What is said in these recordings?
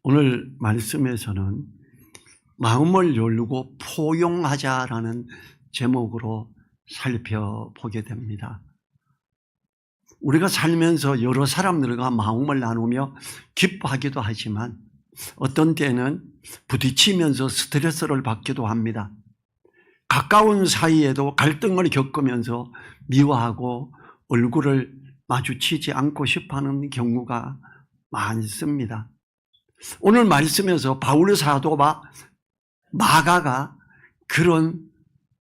오늘 말씀에서는 마음을 열고 마음을 열고 포용하자라는 제목으로 살펴보게 됩니다. 우리가 살면서 여러 사람들과 마음을 나누며 기뻐하기도 하지만 어떤 때는 부딪히면서 스트레스를 받기도 합니다. 가까운 사이에도 갈등을 겪으면서 미워하고 얼굴을 마주치지 않고 싶어하는 경우가 많습니다. 오늘 말씀에서 바울 사도와 마가가 그런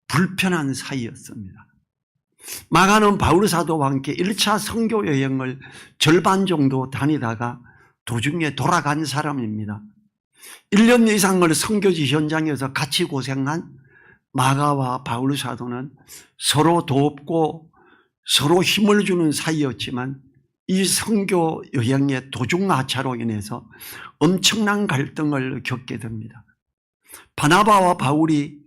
불편한 사이였습니다. 마가는 바울 사도와 함께 1차 선교 여행을 절반 정도 다니다가 도중에 돌아간 사람입니다. 1년 이상을 선교지 현장에서 같이 고생한 마가와 바울 사도는 서로 돕고 서로 힘을 주는 사이였지만 이 선교 여행의 도중 하차로 인해서 엄청난 갈등을 겪게 됩니다. 바나바와 바울이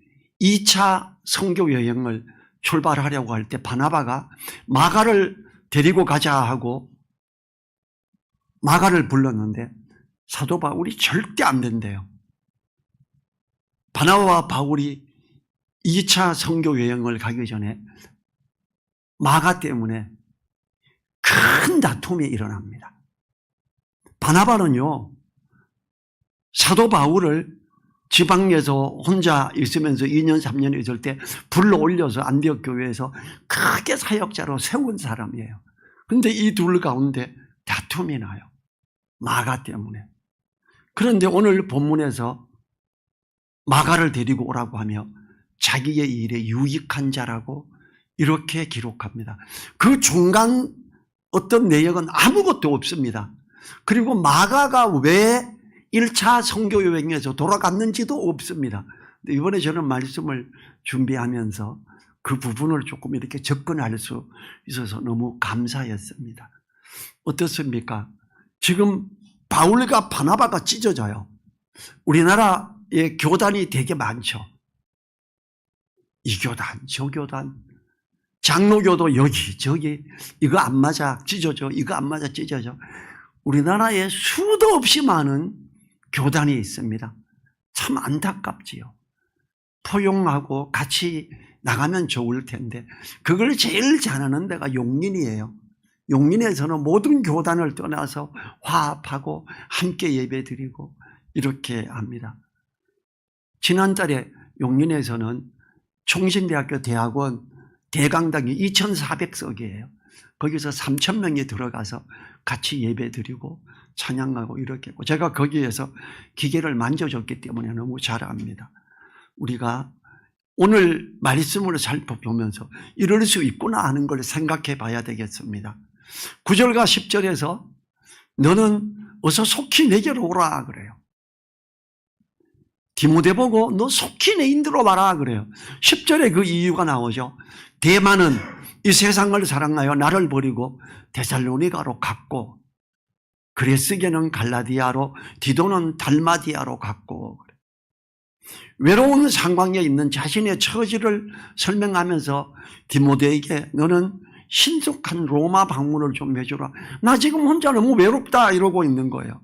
2차 선교 여행을 출발하려고 할 때 바나바가 마가를 데리고 가자 하고 마가를 불렀는데 사도 바울이 절대 안 된대요. 바나바와 바울이 2차 선교 여행을 가기 전에 마가 때문에 큰 다툼이 일어납니다. 바나바는요, 사도 바울을 지방에서 혼자 있으면서 2년 3년 있을 때 불러올려서 안디옥 교회에서 크게 사역자로 세운 사람이에요. 그런데 이 둘 가운데 다툼이 나요. 마가 때문에. 그런데 오늘 본문에서 마가를 데리고 오라고 하며 자기의 일에 유익한 자라고 이렇게 기록합니다. 그 중간 어떤 내용은 아무것도 없습니다. 그리고 마가가 왜 1차 선교 여행에서 돌아갔는지도 없습니다. 이번에 저는 말씀을 준비하면서 그 부분을 조금 이렇게 접근할 수 있어서 너무 감사했습니다. 어떻습니까? 지금 바울과 바나바가 찢어져요. 우리나라에 교단이 되게 많죠. 이 교단, 저 교단, 장로교도 여기 저기 이거 안 맞아 찢어져, 이거 안 맞아 찢어져. 우리나라에 수도 없이 많은 교단이 있습니다. 참 안타깝지요. 포용하고 같이 나가면 좋을 텐데 그걸 제일 잘하는 데가 용인이에요. 용인에서는 모든 교단을 떠나서 화합하고 함께 예배드리고 이렇게 합니다. 지난달에 용인에서는 총신대학교 대학원 대강당이 2,400석이에요. 거기서 3,000명이 들어가서 같이 예배드리고 찬양하고 이렇게 했고 제가 거기에서 기계를 만져줬기 때문에 너무 잘 압니다. 우리가 오늘 말씀을 살펴보면서 이럴 수 있구나 하는 걸 생각해 봐야 되겠습니다. 9절과 10절에서 너는 어서 속히 내게로 오라 그래요. 디모데 보고 너 속히 내 인도로 와라 그래요. 10절에 그 이유가 나오죠. 데마는 이 세상을 사랑하여 나를 버리고 데살로니가로 갔고 그레스게는 갈라디아로 디도는 달마디아로 갔고 외로운 상황에 있는 자신의 처지를 설명하면서 디모데에게 너는 신속한 로마 방문을 좀 해주라. 나 지금 혼자 너무 외롭다 이러고 있는 거예요.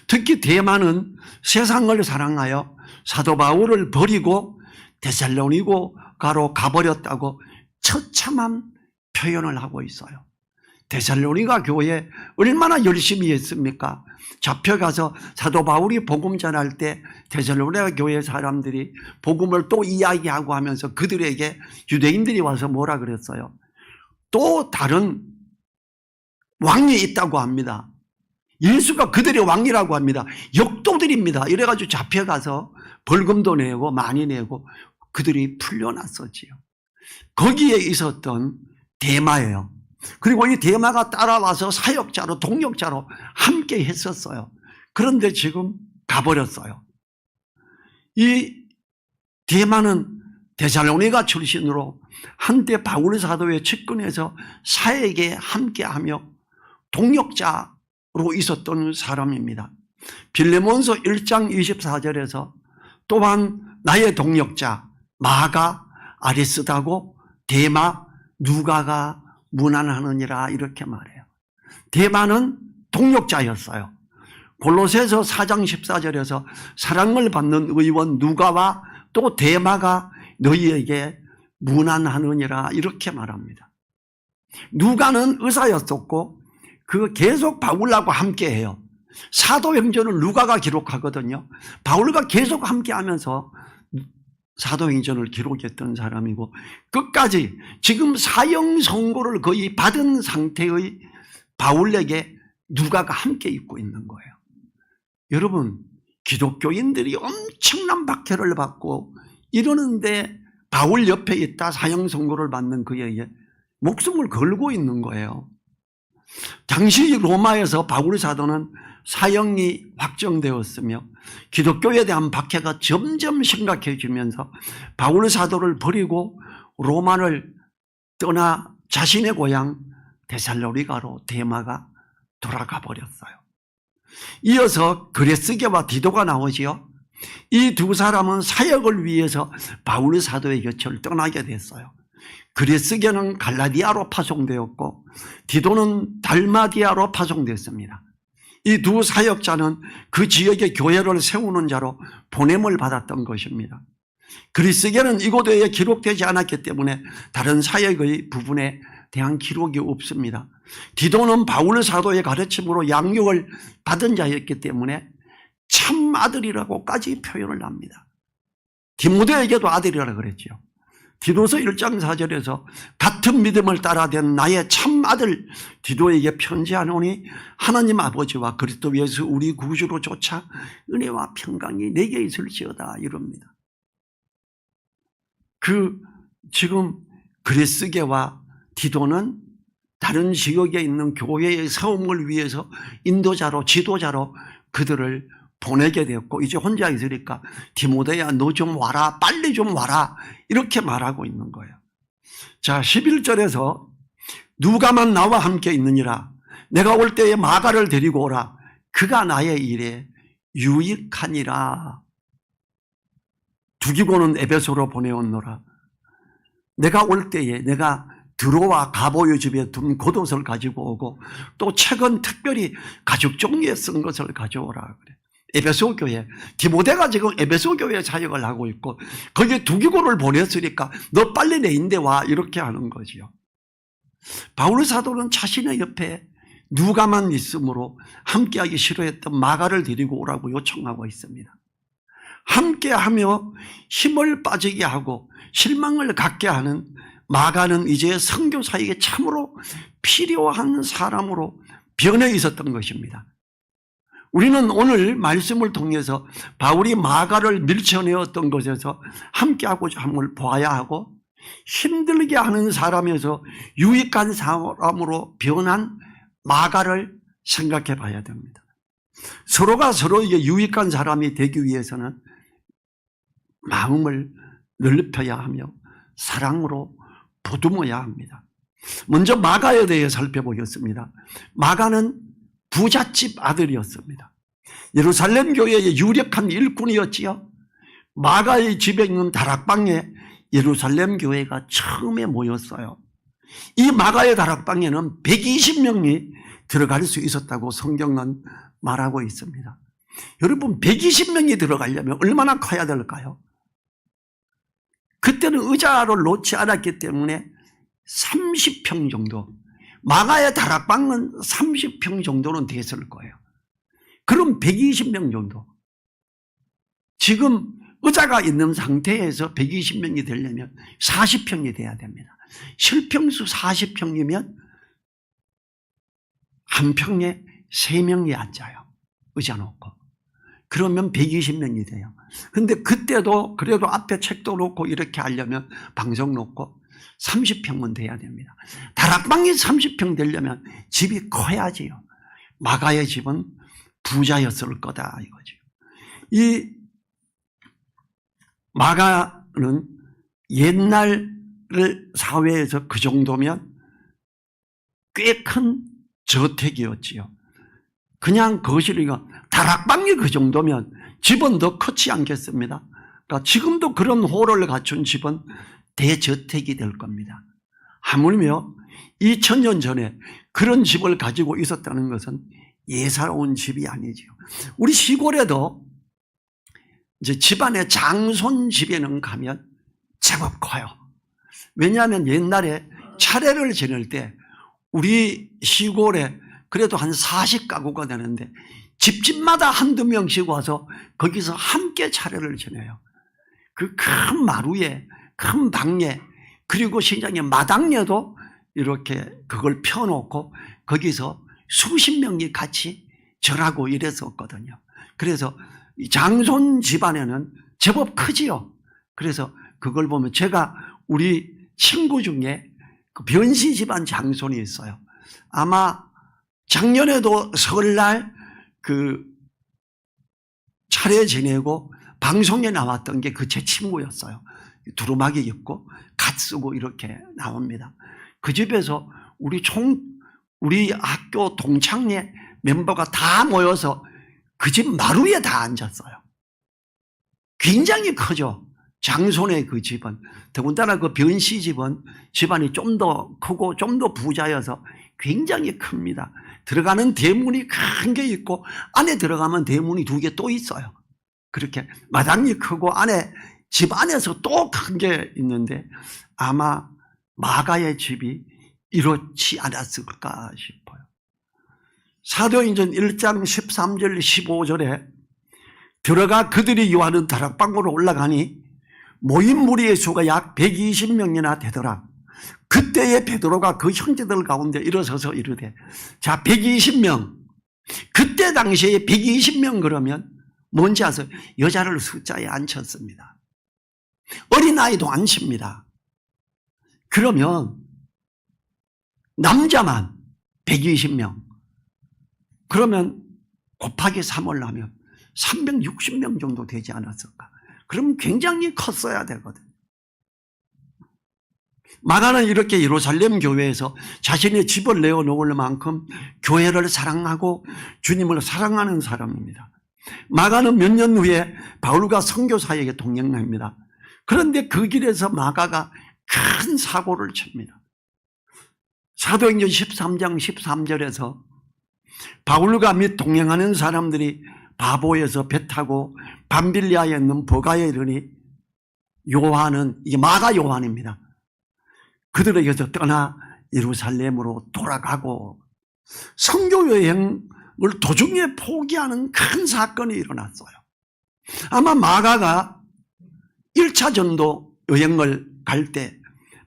특히 데마는 세상을 사랑하여 사도 바울을 버리고 데살로니가로 가버렸다고 처참한 표현을 하고 있어요. 데살로니가 교회 얼마나 열심히 했습니까? 잡혀가서 사도 바울이 복음 전할 때 데살로니가 교회 사람들이 복음을 또 이야기하고 하면서 그들에게 유대인들이 와서 뭐라 그랬어요? 또 다른 왕이 있다고 합니다. 예수가 그들의 왕이라고 합니다. 역도들입니다. 이래가지고 잡혀가서 벌금도 내고 많이 내고 그들이 풀려났었지요. 거기에 있었던 데마예요. 그리고 이 데마가 따라와서 사역자로 동역자로 함께 했었어요. 그런데 지금 가버렸어요. 이 데마는 데살로니가 출신으로 한때 바울 사도의 측근에서 사역에 함께하며 동역자로 있었던 사람입니다. 빌레몬서 1장 24절에서 또한 나의 동역자 마가 아리스다고 데마 누가가 무난하느니라 이렇게 말해요. 데마는 동역자였어요. 골로새서 4장 14절에서 사랑을 받는 의원 누가와 또 데마가 너희에게 문안하느니라 이렇게 말합니다. 누가는 의사였었고 그 계속 바울하고 함께해요. 사도행전을 누가가 기록하거든요. 바울과 계속 함께하면서 사도행전을 기록했던 사람이고 끝까지 지금 사형 선고를 거의 받은 상태의 바울에게 누가가 함께 있고 있는 거예요. 여러분, 기독교인들이 엄청난 박해를 받고 이러는데 바울 옆에 있다 사형 선고를 받는 그에게 목숨을 걸고 있는 거예요. 당시 로마에서 바울 사도는 사형이 확정되었으며 기독교에 대한 박해가 점점 심각해지면서 바울 사도를 버리고 로마를 떠나 자신의 고향 데살로니가로 데마가 돌아가 버렸어요. 이어서 그레스게와 디도가 나오지요. 이 두 사람은 사역을 위해서 바울 사도의 곁을 떠나게 됐어요. 그레스게는 갈라디아로 파송되었고 디도는 달마디아로 파송됐습니다. 이 두 사역자는 그 지역의 교회를 세우는 자로 보냄을 받았던 것입니다. 그레스게는 이곳에 기록되지 않았기 때문에 다른 사역의 부분에 대한 기록이 없습니다. 디도는 바울 사도의 가르침으로 양육을 받은 자였기 때문에 참 아들이라고까지 표현을 합니다. 디모데에게도 아들이라고 그랬죠. 디도서 1장 4절에서 같은 믿음을 따라된 나의 참 아들 디도에게 편지하노니 하나님 아버지와 그리스도 예수 우리 구주로 조차 은혜와 평강이 내게 있을지어다 이럽니다. 지금 그레스게와 디도는 다른 지역에 있는 교회의 세움을 위해서 인도자로 지도자로 그들을 보내게 되었고 이제 혼자 있으니까 디모데야 너 좀 와라 빨리 좀 와라 이렇게 말하고 있는 거예요. 자 11절에서 누가만 나와 함께 있느니라 내가 올 때에 마가를 데리고 오라 그가 나의 일에 유익하니라. 두기고는 에베소로 보내었노라. 내가 올 때에 내가 드로와 가보요 집에 둔 겉옷을 가지고 오고 또 책은 특별히 가죽 종이에 쓴 것을 가져오라 그래. 에베소 교회, 디모데가 지금 에베소 교회 사역을 하고 있고 거기에 두기고를 보냈으니까 너 빨리 내 인데 와 이렇게 하는 거지요. 바울 사도는 자신의 옆에 누가만 있으므로 함께하기 싫어했던 마가를 데리고 오라고 요청하고 있습니다. 함께하며 힘을 빠지게 하고 실망을 갖게 하는 마가는 이제 선교사에게 참으로 필요한 사람으로 변해 있었던 것입니다. 우리는 오늘 말씀을 통해서 바울이 마가를 밀쳐내었던 것에서 함께하고자 함을 보아야 하고 힘들게 하는 사람에서 유익한 사람으로 변한 마가를 생각해 봐야 됩니다. 서로가 서로에게 유익한 사람이 되기 위해서는 마음을 넓혀야 하며 사랑으로 보듬어야 합니다. 먼저 마가에 대해 살펴보겠습니다. 마가는 부잣집 아들이었습니다. 예루살렘 교회의 유력한 일꾼이었지요. 마가의 집에 있는 다락방에 예루살렘 교회가 처음에 모였어요. 이 마가의 다락방에는 120명이 들어갈 수 있었다고 성경은 말하고 있습니다. 여러분 120명이 들어가려면 얼마나 커야 될까요? 그때는 의자를 놓지 않았기 때문에 30평 정도, 마가의 다락방은 30평 정도는 됐을 거예요. 그럼 120명 정도. 지금 의자가 있는 상태에서 120명이 되려면 40평이 돼야 됩니다. 실평수 40평이면 한 평에 3명이 앉아요. 의자 놓고. 그러면 120명이 돼요. 근데 그때도 그래도 앞에 책도 놓고 이렇게 하려면 방석 놓고 30평은 돼야 됩니다. 다락방이 30평 되려면 집이 커야지요. 마가의 집은 부자였을 거다 이거죠. 이 마가는 옛날 사회에서 그 정도면 꽤 큰 저택이었지요. 그냥 거실이가 다락방이 그 정도면 집은 더 크지 않겠습니다. 그러니까 지금도 그런 홀을 갖춘 집은 대저택이 될 겁니다. 하물며 2000년 전에 그런 집을 가지고 있었다는 것은 예사로운 집이 아니지요. 우리 시골에도 이제 집안의 장손 집에는 가면 제법 커요. 왜냐하면 옛날에 차례를 지낼 때 우리 시골에 그래도 한 40가구가 되는데 집집마다 한두 명씩 와서 거기서 함께 차례를 지내요. 그 큰 마루에, 큰 방에, 그리고 시장의 마당에도 이렇게 그걸 펴놓고 거기서 수십 명이 같이 절하고 이랬었거든요. 그래서 장손 집안에는 제법 크지요. 그래서 그걸 보면 제가 우리 친구 중에 그 변씨 집안 장손이 있어요. 아마 작년에도 설날 그 차례 지내고 방송에 나왔던 게 그 제 친구였어요. 두루마기 입고 갓 쓰고 이렇게 나옵니다. 그 집에서 우리 학교 동창회 멤버가 다 모여서 그 집 마루에 다 앉았어요. 굉장히 크죠. 장손의 그 집은. 더군다나 그 변씨 집은 집안이 좀 더 크고 좀 더 부자여서 굉장히 큽니다. 들어가는 대문이 큰 게 있고 안에 들어가면 대문이 2개 또 있어요. 그렇게 마당이 크고 집 안에서 또 큰 게 있는데 아마 마가의 집이 이렇지 않았을까 싶어요. 사도행전 1장 13절 15절에 들어가 그들이 요하는 다락방으로 올라가니 모인 무리의 수가 약 120명이나 되더라. 그때에 베드로가 그 형제들 가운데 일어서서 이르되, 자, 120명. 그때 당시에 120명 그러면 뭔지 아세요? 여자를 숫자에 안 쳤습니다. 어린아이도 안 칩니다. 그러면 남자만 120명. 그러면 곱하기 3을 하면 360명 정도 되지 않았을까? 그럼 굉장히 컸어야 되거든요. 마가는 이렇게 예루살렘 교회에서 자신의 집을 내어놓을 만큼 교회를 사랑하고 주님을 사랑하는 사람입니다. 마가는 몇 년 후에 바울과 선교사에게 동행합니다. 그런데 그 길에서 마가가 큰 사고를 칩니다. 사도행전 13장 13절에서 바울과 및 동행하는 사람들이 바보에서 배 타고 밤빌리아에 있는 버가에 이르니 요한은, 이게 마가 요한입니다. 그들에게서 떠나 예루살렘으로 돌아가고 선교 여행을 도중에 포기하는 큰 사건이 일어났어요. 아마 마가가 1차 전도 여행을 갈 때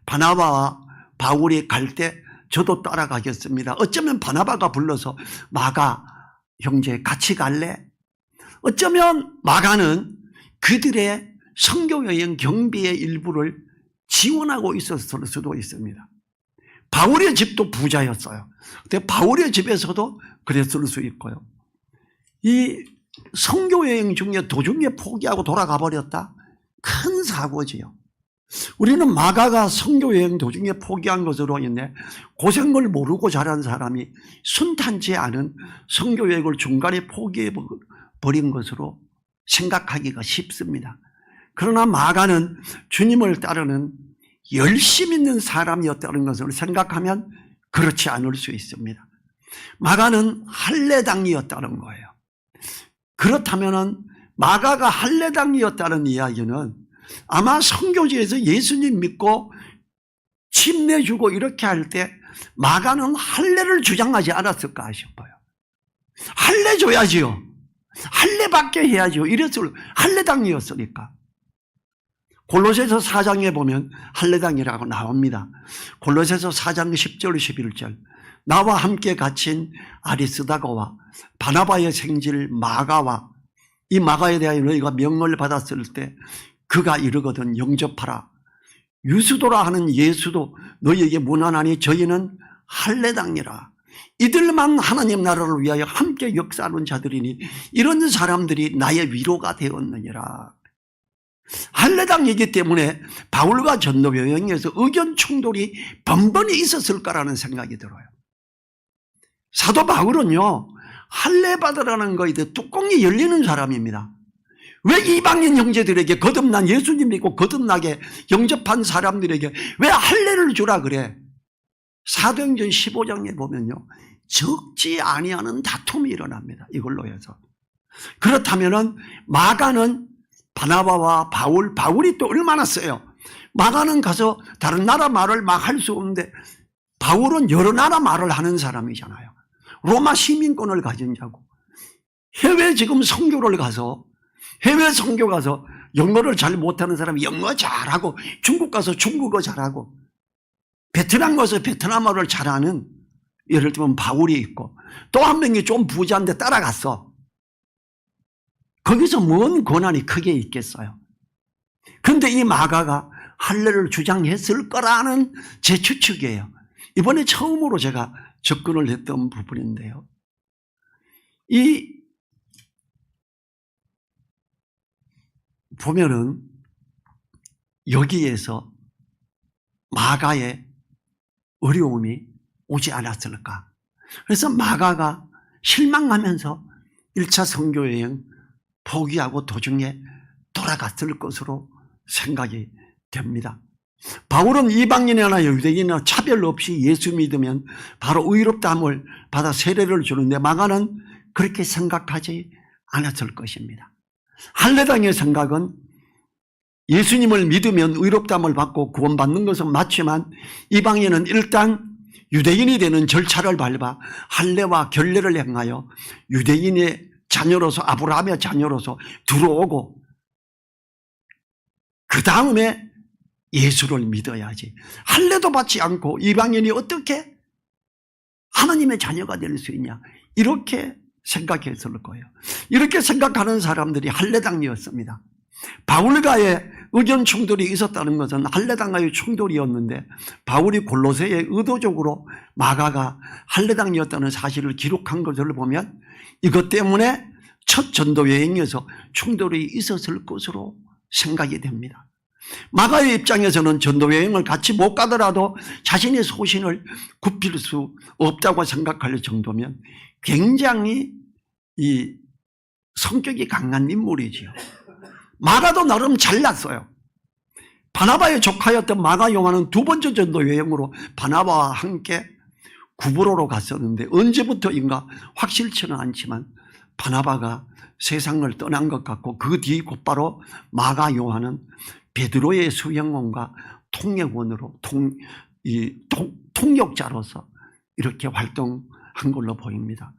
바나바와 바울이 갈 때 저도 따라가겠습니다. 어쩌면 바나바가 불러서 마가 형제 같이 갈래? 어쩌면 마가는 그들의 선교 여행 경비의 일부를 지원하고 있었을 수도 있습니다. 바울의 집도 부자였어요. 근데 바울의 집에서도 그랬을 수 있고요. 이 선교 여행 중에 도중에 포기하고 돌아가 버렸다? 큰 사고지요. 우리는 마가가 선교 여행 도중에 포기한 것으로 인해 고생을 모르고 자란 사람이 순탄치 않은 선교 여행을 중간에 포기해 버린 것으로 생각하기가 쉽습니다. 그러나 마가는 주님을 따르는 열심 있는 사람이었다는 것을 생각하면 그렇지 않을 수 있습니다. 마가는 할례당이었다는 거예요. 그렇다면 마가가 할례당이었다는 이야기는 아마 선교지에서 예수님 믿고 침 내주고 이렇게 할 때 마가는 할례를 주장하지 않았을까 싶어요. 할례 줘야지요. 할례 받게 해야지요. 이랬을 할례당이었으니까. 골로새서 4장에 보면 할례당이라고 나옵니다. 골로새서 4장 10절 11절 나와 함께 갇힌 아리스다고와 바나바의 생질 마가와 이 마가에 대하여 너희가 명을 받았을 때 그가 이르거든 영접하라. 유수도라 하는 예수도 너희에게 무난하니 저희는 할례당이라. 이들만 하나님 나라를 위하여 함께 역사하는 자들이니 이런 사람들이 나의 위로가 되었느니라. 할례당이기 때문에 바울과 전도 여행에서 의견 충돌이 번번이 있었을 거라는 생각이 들어요. 사도 바울은요, 할례 받으라는 거에 대해 뚜껑이 열리는 사람입니다. 왜 이방인 형제들에게 거듭난 예수님 믿고 거듭나게 영접한 사람들에게 왜 할례를 주라 그래? 사도행전 15장에 보면요, 적지 아니하는 다툼이 일어납니다. 이걸로 해서. 그렇다면은 마가는 바나바와 바울이 또 얼마나 세요. 마가는 가서 다른 나라 말을 막 할 수 없는데 바울은 여러 나라 말을 하는 사람이잖아요. 로마 시민권을 가진 자고 해외 지금 선교 가서 영어를 잘 못하는 사람이 영어 잘하고 중국 가서 중국어 잘하고 베트남 가서 베트남어를 잘하는 예를 들면 바울이 있고 또 한 명이 좀 부자인데 따라갔어. 거기서 뭔 고난이 크게 있겠어요. 그런데 이 마가가 할례를 주장했을 거라는 제 추측이에요. 이번에 처음으로 제가 접근을 했던 부분인데요. 보면은 여기에서 마가의 어려움이 오지 않았을까. 그래서 마가가 실망하면서 1차 선교여행 포기하고 도중에 돌아갔을 것으로 생각이 됩니다. 바울은 이방인이나 유대인이나 차별 없이 예수 믿으면 바로 의롭다함을 받아 세례를 주는데 마가는 그렇게 생각하지 않았을 것입니다. 할례당의 생각은 예수님을 믿으면 의롭다함을 받고 구원받는 것은 맞지만 이방인은 일단 유대인이 되는 절차를 밟아 할례와 결례를 행하여 유대인의 자녀로서 아브라함의 자녀로서 들어오고 그 다음에 예수를 믿어야지. 할례도 받지 않고 이방인이 어떻게 하나님의 자녀가 될 수 있냐 이렇게 생각했을 거예요. 이렇게 생각하는 사람들이 할례당이었습니다. 바울과의 의견 충돌이 있었다는 것은 할례당과의 충돌이었는데 바울이 골로새에 의도적으로 마가가 할례당이었다는 사실을 기록한 것을 보면 이것 때문에 첫 전도 여행에서 충돌이 있었을 것으로 생각이 됩니다. 마가의 입장에서는 전도 여행을 같이 못 가더라도 자신의 소신을 굽힐 수 없다고 생각할 정도면 굉장히 이 성격이 강한 인물이지요. 마가도 나름 잘났어요. 바나바의 조카였던 마가 요한은 두 번째 전도 여행으로 바나바와 함께 구브로로 갔었는데 언제부터인가 확실치는 않지만 바나바가 세상을 떠난 것 같고 그 뒤 곧바로 마가 요한은 베드로의 수행원과 통역원으로 통역자로서 이렇게 활동한 걸로 보입니다.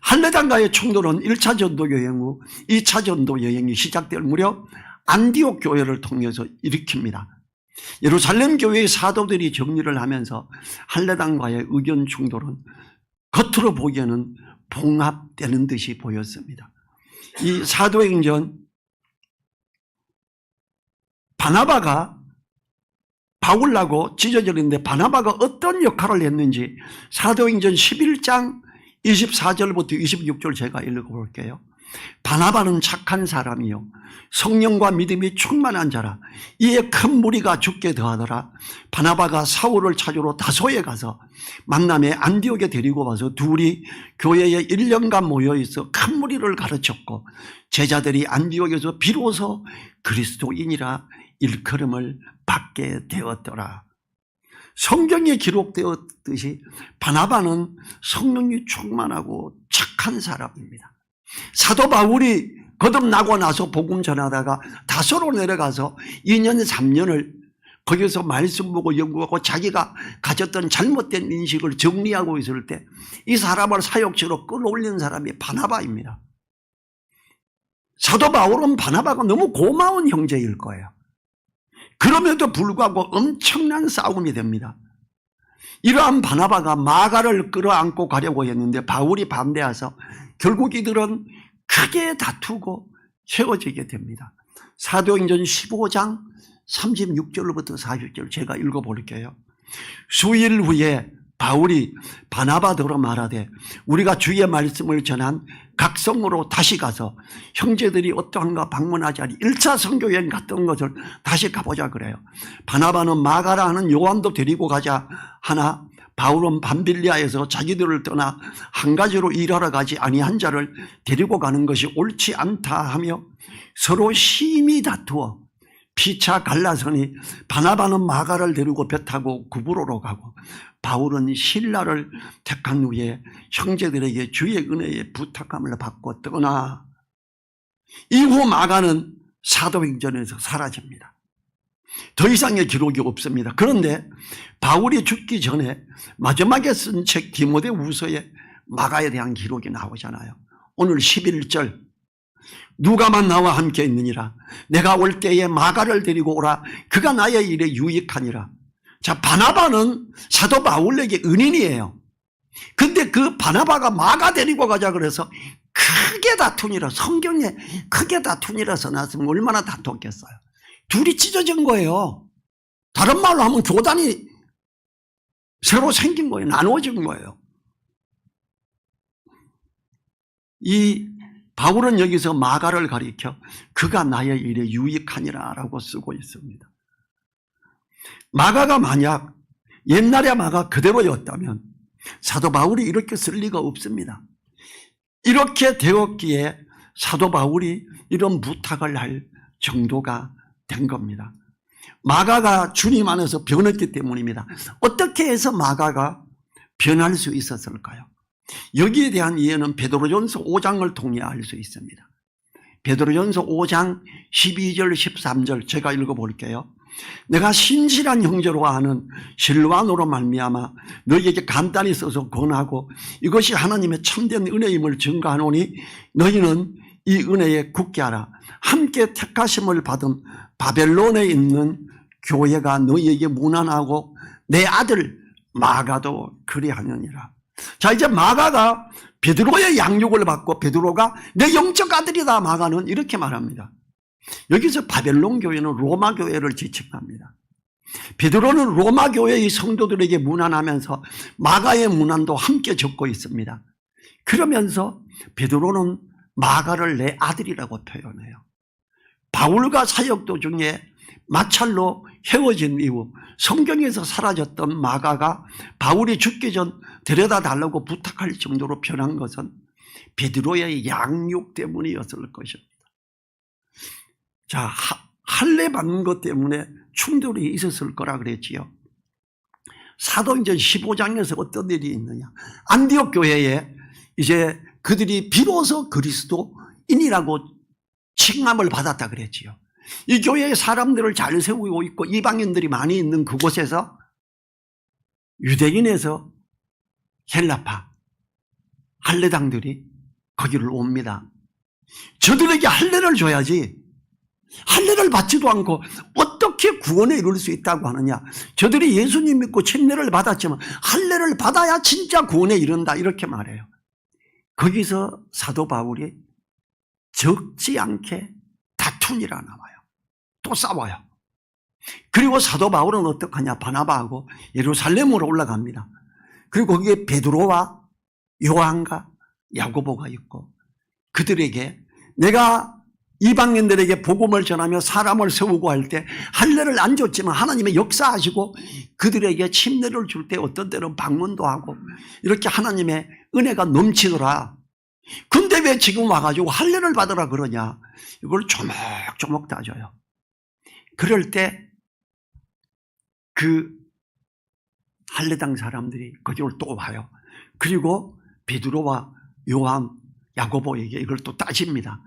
할례당과의 충돌은 1차 전도 여행 후 2차 전도 여행이 시작될 무렵 안디옥 교회를 통해서 일으킵니다. 예루살렘 교회의 사도들이 정리를 하면서 할례당과의 의견 충돌은 겉으로 보기에는 봉합되는 듯이 보였습니다. 이 사도행전 바나바가 바울하고 찢어져 있는데 바나바가 어떤 역할을 했는지 사도행전 11장 24절부터 26절 제가 읽어볼게요. 바나바는 착한 사람이요 성령과 믿음이 충만한 자라. 이에 큰 무리가 죽게 더하더라. 바나바가 사울을 찾으러 다소에 가서 만남에 안디옥에 데리고 와서 둘이 교회에 1년간 모여있어 큰 무리를 가르쳤고 제자들이 안디옥에서 비로소 그리스도인이라 일컬음을 받게 되었더라. 성경에 기록되었듯이 바나바는 성령이 충만하고 착한 사람입니다. 사도 바울이 거듭나고 나서 복음 전하다가 다소로 내려가서 2년 3년을 거기서 말씀 보고 연구하고 자기가 가졌던 잘못된 인식을 정리하고 있을 때 이 사람을 사역지로 끌어올린 사람이 바나바입니다. 사도 바울은 바나바가 너무 고마운 형제일 거예요. 그럼에도 불구하고 엄청난 싸움이 됩니다. 이러한 바나바가 마가를 끌어안고 가려고 했는데 바울이 반대해서 결국 이들은 크게 다투고 헤어지게 됩니다. 사도행전 15장 36절부터 40절 제가 읽어볼게요. 수일 후에 바울이 바나바더러 말하되 우리가 주의 말씀을 전한 각 성으로 다시 가서 형제들이 어떠한가 방문하자. 1차 선교여행 갔던 것을 다시 가보자 그래요. 바나바는 마가라 하는 요한도 데리고 가자 하나 바울은 밤빌리아에서 자기들을 떠나 한 가지로 일하러 가지 아니한 자를 데리고 가는 것이 옳지 않다 하며 서로 심히 다투어 피차 갈라서니 바나바는 마가를 데리고 배 타고 구브로로 가고 바울은 신라를 택한 후에 형제들에게 주의 은혜에 부탁함을 받고 떠나 이후 마가는 사도행전에서 사라집니다. 더 이상의 기록이 없습니다. 그런데 바울이 죽기 전에 마지막에 쓴 책 디모데후서에 마가에 대한 기록이 나오잖아요. 오늘 11절 누가만 나와 함께 있느니라 내가 올 때에 마가를 데리고 오라 그가 나의 일에 유익하니라. 자, 바나바는 사도 바울에게 은인이에요. 근데 그 바나바가 마가 데리고 가자 그래서 크게 다투니라. 성경에 크게 다투니라 써놨으면 얼마나 다투었겠어요. 둘이 찢어진 거예요. 다른 말로 하면 교단이 새로 생긴 거예요. 나누어진 거예요. 이 바울은 여기서 마가를 가리켜 그가 나의 일에 유익하니라 라고 쓰고 있습니다. 마가가 만약 옛날의 마가 그대로였다면 사도 바울이 이렇게 쓸 리가 없습니다. 이렇게 되었기에 사도 바울이 이런 부탁을 할 정도가 된 겁니다. 마가가 주님 안에서 변했기 때문입니다. 어떻게 해서 마가가 변할 수 있었을까요? 여기에 대한 이해는 베드로전서 5장을 통해 알 수 있습니다. 베드로전서 5장 12절 13절 제가 읽어볼게요. 내가 신실한 형제로 아는 실와노로 말미암아 너희에게 간단히 써서 권하고 이것이 하나님의 참된 은혜임을 증거하노니 너희는 이 은혜에 굳게 하라. 함께 택하심을 받은 바벨론에 있는 교회가 너희에게 무난하고 내 아들 마가도 그리하느니라. 자, 이제 마가가 베드로의 양육을 받고 베드로가 내 영적 아들이다. 마가는 이렇게 말합니다. 여기서 바벨론 교회는 로마 교회를 지칭합니다. 베드로는 로마 교회의 성도들에게 문안하면서 마가의 문안도 함께 적고 있습니다. 그러면서 베드로는 마가를 내 아들이라고 표현해요. 바울과 사역 도중에 마찰로 헤어진 이후 성경에서 사라졌던 마가가 바울이 죽기 전 데려다 달라고 부탁할 정도로 변한 것은 베드로의 양육 때문이었을 것입니다. 자, 할례 받는 것 때문에 충돌이 있었을 거라 그랬지요. 사도행전 15장에서 어떤 일이 있느냐. 안디옥 교회에 이제 그들이 비로소 그리스도인이라고 칭함을 받았다 그랬지요. 이 교회의 사람들을 잘 세우고 있고 이방인들이 많이 있는 그곳에서 유대인에서 헬라파 할례당들이 거기를 옵니다. 저들에게 할례를 줘야지 할례를 받지도 않고 어떻게 구원에 이룰 수 있다고 하느냐. 저들이 예수님 믿고 침례를 받았지만 할례를 받아야 진짜 구원에 이른다 이렇게 말해요. 거기서 사도 바울이 적지 않게 다툰이라 나와요. 또 싸워요. 그리고 사도 바울은 어떡하냐. 바나바하고 예루살렘으로 올라갑니다. 그리고 거기에 베드로와 요한과 야고보가 있고 그들에게 내가 이방인들에게 복음을 전하며 사람을 세우고 할 때 할례를 안 줬지만 하나님의 역사하시고 그들에게 침례를 줄 때 어떤 때는 방문도 하고 이렇게 하나님의 은혜가 넘치더라. 근데 왜 지금 와가지고 할례를 받으라 그러냐. 이걸 조목조목 따져요. 그럴 때 그 할례당 사람들이 거기를 또 와요. 그리고 베드로와 요한, 야고보에게 이걸 또 따집니다.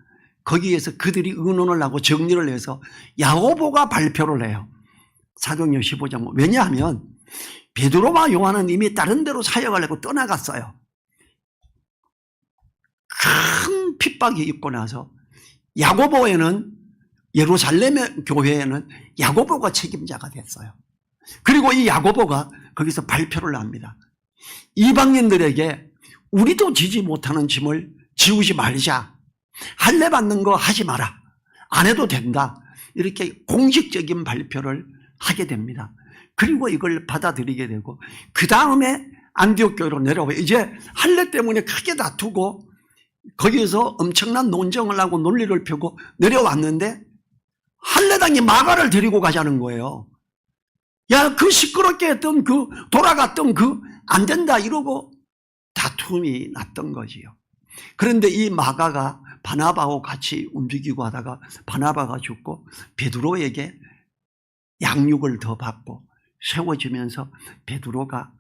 거기에서 그들이 의논을 하고 정리를 해서 야고보가 발표를 해요. 사도행전 15장. 왜냐하면 베드로와 요한은 이미 다른 데로 사역을 하고 떠나갔어요. 큰 핍박이 있고 나서 야고보에는 예루살렘의 교회에는 야고보가 책임자가 됐어요. 그리고 이 야고보가 거기서 발표를 합니다. 이방인들에게 우리도 지지 못하는 짐을 지우지 말자. 할례 받는 거 하지 마라. 안 해도 된다. 이렇게 공식적인 발표를 하게 됩니다. 그리고 이걸 받아들이게 되고 그 다음에 안디옥 교회로 내려와요. 이제 할례 때문에 크게 다투고 거기에서 엄청난 논쟁을 하고 논리를 펴고 내려왔는데 할례당이 마가를 데리고 가자는 거예요. 야, 그 시끄럽게 했던 그 돌아갔던 그 안 된다 이러고 다툼이 났던 거지요. 그런데 이 마가가 바나바하고 같이 움직이고 하다가 바나바가 죽고 베드로에게 양육을 더 받고 세워지면서 베드로가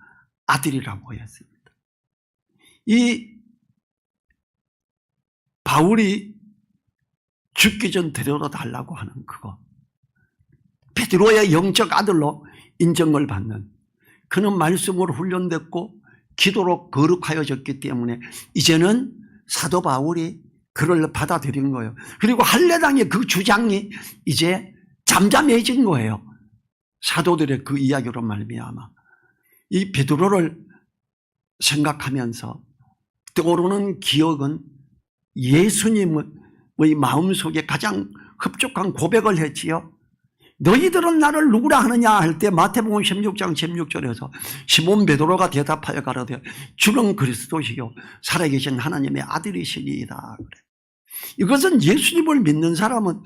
아들이라고 했습니다. 이 바울이 죽기 전 데려다 달라고 하는 그거, 베드로의 영적 아들로 인정을 받는, 그는 말씀으로 훈련됐고 기도로 거룩하여졌기 때문에 이제는 사도 바울이 그를 받아들인 거예요. 그리고 할례당의 그 주장이 이제 잠잠해진 거예요. 사도들의 그 이야기로 말미암아 이 베드로를 생각하면서 떠오르는 기억은 예수님의 마음속에 가장 흡족한 고백을 했지요. 너희들은 나를 누구라 하느냐 할 때 마태복음 16장 16절에서 시몬 베드로가 대답하여 가로되 주는 그리스도시요 살아계신 하나님의 아들이시니이다. 그래. 이것은 예수님을 믿는 사람은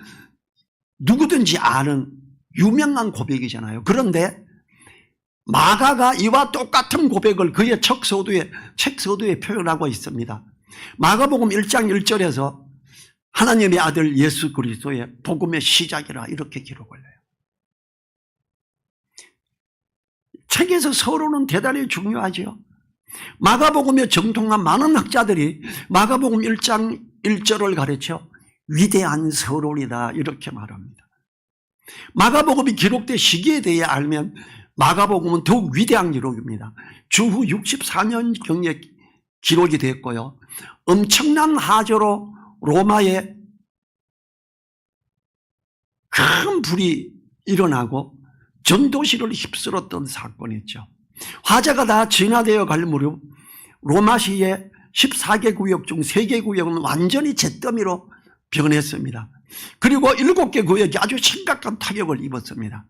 누구든지 아는 유명한 고백이잖아요. 그런데 마가가 이와 똑같은 고백을 그의 책 서두에 표현하고 있습니다. 마가복음 1장 1절에서 하나님의 아들 예수 그리스도의 복음의 시작이라 이렇게 기록을 해요. 책에서 서론은 대단히 중요하죠. 마가복음에 정통한 많은 학자들이 마가복음 1장 1절을 가르쳐 위대한 서론이다 이렇게 말합니다. 마가복음이 기록된 시기에 대해 알면 마가복음은 더욱 위대한 기록입니다. 주후 64년경에 기록이 됐고요. 엄청난 하저로 로마에 큰 불이 일어나고 전도시를 휩쓸었던 사건이죠. 화재가 다 진화되어 갈 무렵 로마시의 14개 구역 중 3개 구역은 완전히 잿더미로 변했습니다. 그리고 7개 구역이 아주 심각한 타격을 입었습니다.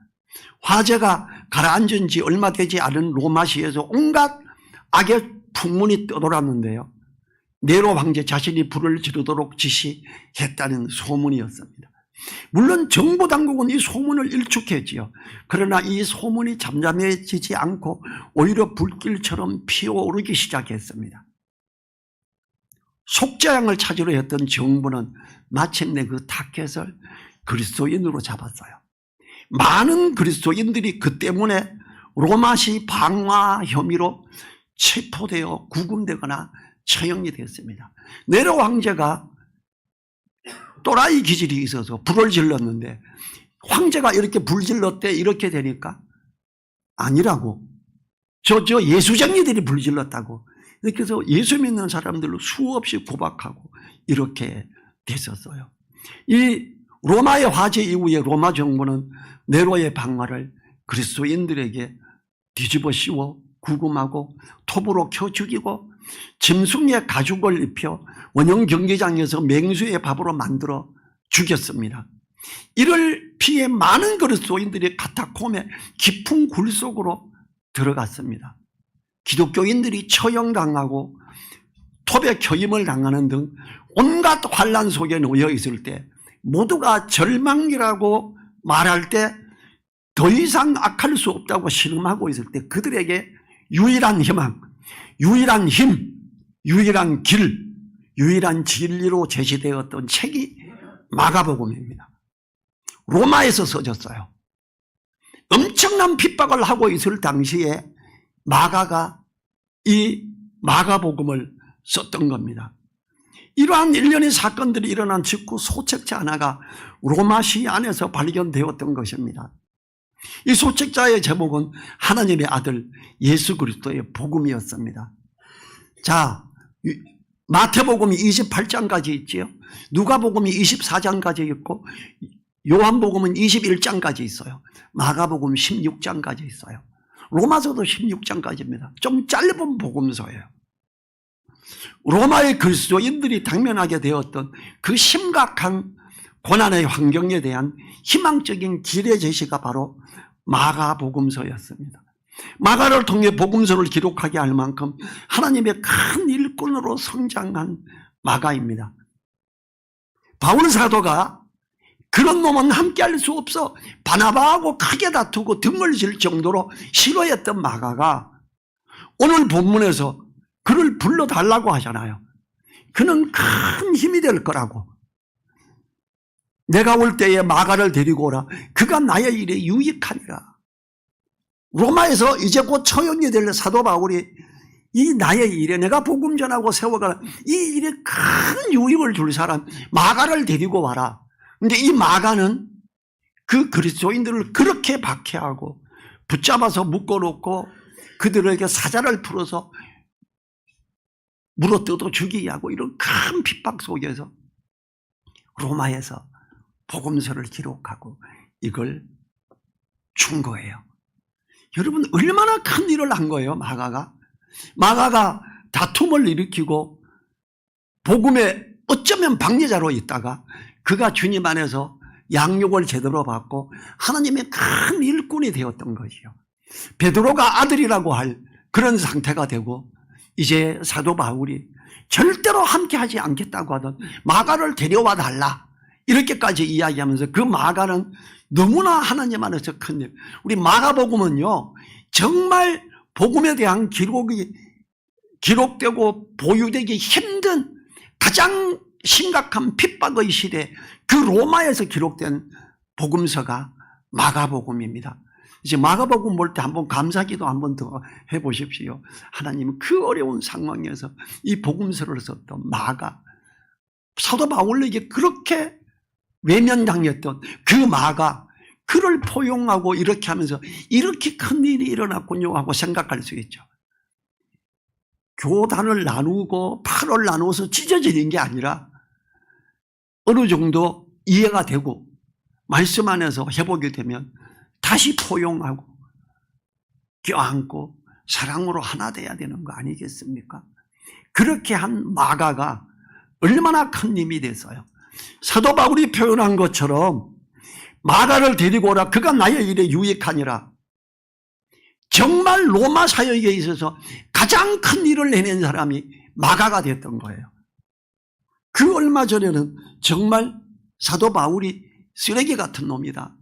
화재가 가라앉은 지 얼마 되지 않은 로마시에서 온갖 악의 풍문이 떠돌았는데요. 네로 황제 자신이 불을 지르도록 지시했다는 소문이었습니다. 물론 정보당국은 이 소문을 일축했지요. 그러나 이 소문이 잠잠해지지 않고 오히려 불길처럼 피어오르기 시작했습니다. 속죄양을 찾으려 했던 정부는 마침내 그 타켓을 그리스도인으로 잡았어요. 많은 그리스도인들이 그 때문에 로마시 방화 혐의로 체포되어 구금되거나 처형이 됐습니다. 네로 황제가 또라이 기질이 있어서 불을 질렀는데 황제가 이렇게 불 질렀대 이렇게 되니까 아니라고 저 예수쟁이들이 불 질렀다고 이렇게 해서 예수 믿는 사람들로 수없이 구박하고 이렇게 됐었어요. 이 로마의 화재 이후에 로마 정부는 네로의 방화를 그리스도인들에게 뒤집어 씌워 구금하고 톱으로 켜 죽이고 짐승의 가죽을 입혀 원형 경기장에서 맹수의 밥으로 만들어 죽였습니다. 이를 피해 많은 그리스도인들이 카타콤의 깊은 굴 속으로 들어갔습니다. 기독교인들이 처형당하고 톱에 켜임을 당하는 등 온갖 환난 속에 놓여 있을 때 모두가 절망이라고 말할 때 더 이상 악할 수 없다고 신음하고 있을 때 그들에게 유일한 희망, 유일한 힘, 유일한 길, 유일한 진리로 제시되었던 책이 마가복음입니다. 로마에서 써졌어요. 엄청난 핍박을 하고 있을 당시에 마가가 이 마가복음을 썼던 겁니다. 이러한 일련의 사건들이 일어난 직후 소책자 하나가 로마시 안에서 발견되었던 것입니다. 이 소책자의 제목은 하나님의 아들 예수 그리스도의 복음이었습니다. 자, 마태복음이 28장까지 있지요. 누가복음이 24장까지 있고 요한복음은 21장까지 있어요. 마가복음 16장까지 있어요. 로마서도 16장까지입니다. 좀 짧은 복음서예요. 로마의 그리스도인들이 당면하게 되었던 그 심각한 고난의 환경에 대한 희망적인 길의 제시가 바로 마가복음서였습니다. 마가를 통해 복음서를 기록하게 할 만큼 하나님의 큰 일꾼으로 성장한 마가입니다. 바울 사도가 그런 놈은 함께할 수 없어 바나바하고 크게 다투고 등을 질 정도로 싫어했던 마가가 오늘 본문에서 그를 불러달라고 하잖아요. 그는 큰 힘이 될 거라고. 내가 올 때에 마가를 데리고 오라. 그가 나의 일에 유익하니라. 로마에서 이제 곧 처형이 될 사도 바울이 이 나의 일에 내가 복음 전하고 세워가라. 이 일에 큰 유익을 줄 사람 마가를 데리고 와라. 근데 이 마가는 그 그리스도인들을 그렇게 박해하고 붙잡아서 묶어놓고 그들에게 사자를 풀어서 물어뜯어 죽이게 하고 이런 큰 핍박 속에서 로마에서 복음서를 기록하고 이걸 준 거예요. 여러분 얼마나 큰 일을 한 거예요. 마가가 다툼을 일으키고 복음에 어쩌면 방해자로 있다가 그가 주님 안에서 양육을 제대로 받고 하나님의 큰 일꾼이 되었던 것이요. 베드로가 아들이라고 할 그런 상태가 되고 이제 사도 바울이 절대로 함께하지 않겠다고 하던 마가를 데려와 달라 이렇게까지 이야기하면서 그 마가는 너무나 하나님 안에서 큰 일. 우리 마가복음은요 정말 복음에 대한 기록이 기록되고 보유되기 힘든 가장 심각한 핍박의 시대 그 로마에서 기록된 복음서가 마가복음입니다. 이제 마가복음 볼 때 한번 감사기도 한번 더 해보십시오. 하나님은 그 어려운 상황에서 이 복음서를 썼던 마가 사도 바울에게 그렇게 외면당했던 그 마가 그를 포용하고 이렇게 하면서 이렇게 큰 일이 일어났군요 하고 생각할 수 있죠. 교단을 나누고 팔을 나누어서 찢어지는 게 아니라 어느 정도 이해가 되고 말씀 안에서 회복이 되면 다시 포용하고 껴안고 사랑으로 하나 돼야 되는 거 아니겠습니까? 그렇게 한 마가가 얼마나 큰 힘이 됐어요. 사도 바울이 표현한 것처럼 마가를 데리고 오라. 그가 나의 일에 유익하니라. 정말 로마 사역에 있어서 가장 큰 일을 해낸 사람이 마가가 됐던 거예요. 그 얼마 전에는 정말 사도 바울이 쓰레기 같은 놈이다.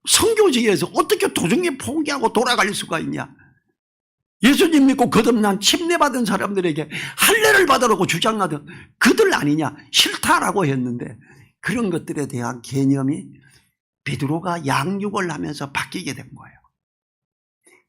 선교지에서 어떻게 도중에 포기하고 돌아갈 수가 있냐. 예수님 믿고 거듭난 침례받은 사람들에게 할례를 받으라고 주장하던 그들 아니냐. 싫다라고 했는데 그런 것들에 대한 개념이 베드로가 양육을 하면서 바뀌게 된 거예요.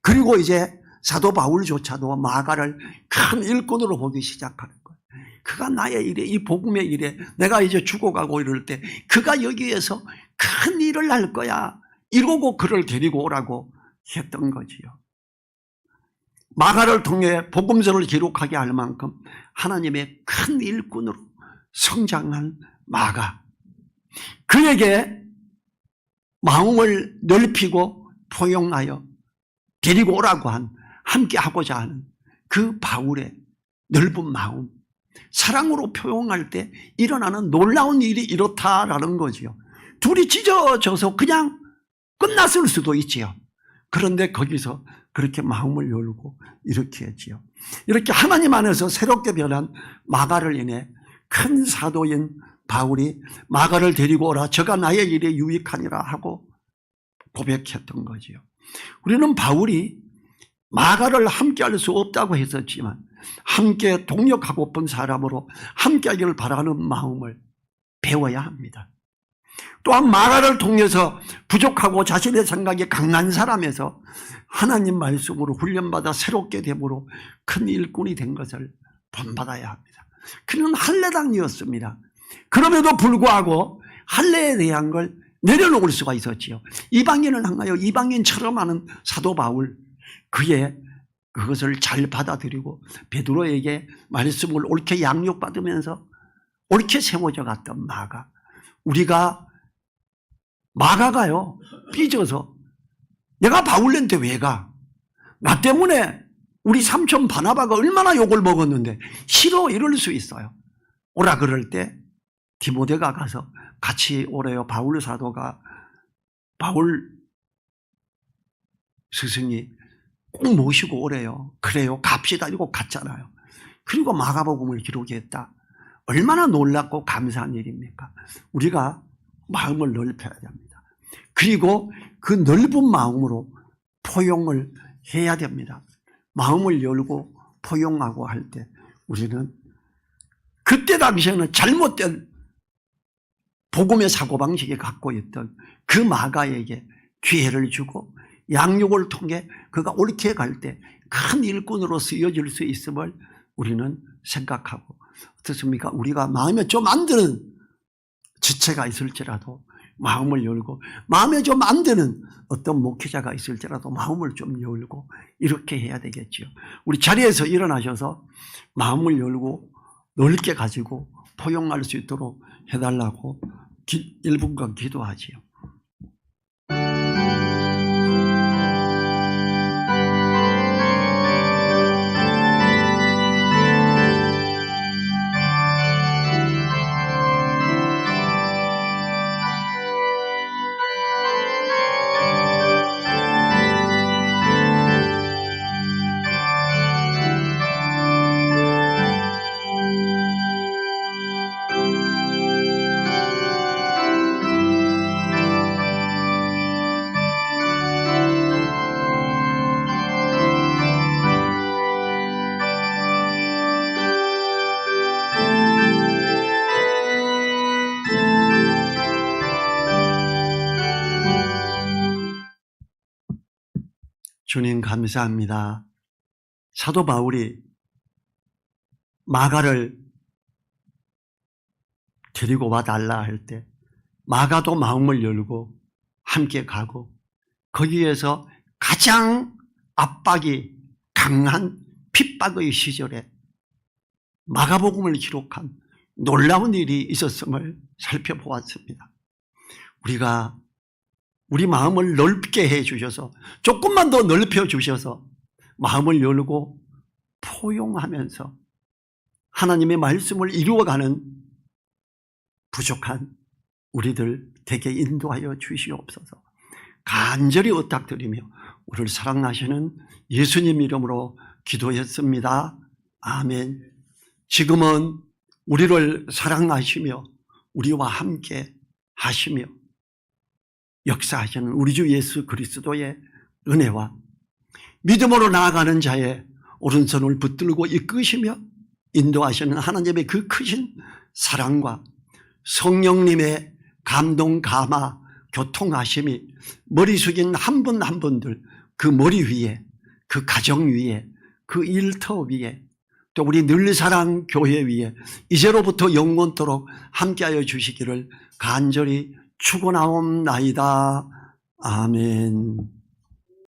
그리고 이제 사도 바울조차도 마가를 큰 일꾼으로 보기 시작하는 거예요. 그가 나의 일에 이 복음의 일에 내가 이제 죽어가고 이럴 때 그가 여기에서 큰 일을 할 거야 이러고 그를 데리고 오라고 했던 거지요. 마가를 통해 복음서를 기록하게 할 만큼 하나님의 큰 일꾼으로 성장한 마가, 그에게 마음을 넓히고 포용하여 데리고 오라고 한 함께 하고자 하는 그 바울의 넓은 마음, 사랑으로 포용할 때 일어나는 놀라운 일이 이렇다라는 거지요. 둘이 찢어져서 그냥 끝났을 수도 있지요. 그런데 거기서 그렇게 마음을 열고 이렇게 했지요. 이렇게 하나님 안에서 새롭게 변한 마가를 인해 큰 사도인 바울이 마가를 데리고 오라. 저가 나의 일에 유익하니라 하고 고백했던 거지요. 우리는 바울이 마가를 함께할 수 없다고 했었지만 함께 동역하고픈 사람으로 함께하기를 바라는 마음을 배워야 합니다. 또한 마가를 통해서 부족하고 자신의 생각이 강한 사람에서 하나님 말씀으로 훈련받아 새롭게 됨으로 큰 일꾼이 된 것을 본받아야 합니다. 그는 할례당이었습니다. 그럼에도 불구하고 할례에 대한 걸 내려놓을 수가 있었지요. 이방인을 향하여 이방인처럼 하는 사도 바울, 그의 그것을 잘 받아들이고 베드로에게 말씀을 옳게 양육받으면서 옳게 세워져 갔던 마가, 우리가 마가가요 삐져서 내가 바울한테 왜 가? 나 때문에 우리 삼촌 바나바가 얼마나 욕을 먹었는데 싫어 이럴 수 있어요. 오라 그럴 때 디모데가 가서 같이 오래요. 바울 사도가 바울 스승이 꼭 모시고 오래요. 그래요 갑시다 이러고 갔잖아요. 그리고 마가복음을 기록했다. 얼마나 놀랍고 감사한 일입니까? 우리가 마음을 넓혀야 됩니다. 그리고 그 넓은 마음으로 포용을 해야 됩니다. 마음을 열고 포용하고 할 때 우리는 그때 당시에는 잘못된 복음의 사고방식에 갖고 있던 그 마가에게 기회를 주고 양육을 통해 그가 옳게 갈 때 큰 일꾼으로 쓰여질 수 있음을 우리는 생각하고, 어떻습니까? 우리가 마음에 좀 안 드는 지체가 있을지라도 마음을 열고, 마음에 좀 안 드는 어떤 목회자가 있을지라도 마음을 좀 열고, 이렇게 해야 되겠죠. 우리 자리에서 일어나셔서 마음을 열고 넓게 가지고 포용할 수 있도록 해달라고 1분간 기도하지요. 주님 감사합니다. 사도 바울이 마가를 데리고 와달라 할 때 마가도 마음을 열고 함께 가고, 거기에서 가장 압박이 강한 핍박의 시절에 마가복음을 기록한 놀라운 일이 있었음을 살펴보았습니다. 우리가 우리 마음을 넓게 해 주셔서, 조금만 더 넓혀 주셔서 마음을 열고 포용하면서 하나님의 말씀을 이루어가는 부족한 우리들 되게 인도하여 주시옵소서. 간절히 부탁드리며 우리를 사랑하시는 예수님 이름으로 기도했습니다. 아멘. 지금은 우리를 사랑하시며 우리와 함께 하시며 역사하시는 우리 주 예수 그리스도의 은혜와 믿음으로 나아가는 자의 오른손을 붙들고 이끄시며 인도하시는 하나님의 그 크신 사랑과 성령님의 감동, 감화, 교통하심이 머리 숙인 한 분 한 분들 그 머리 위에, 그 가정 위에, 그 일터 위에, 또 우리 늘사랑 교회 위에 이제로부터 영원토록 함께하여 주시기를 간절히 축원하옵나이다. 아멘.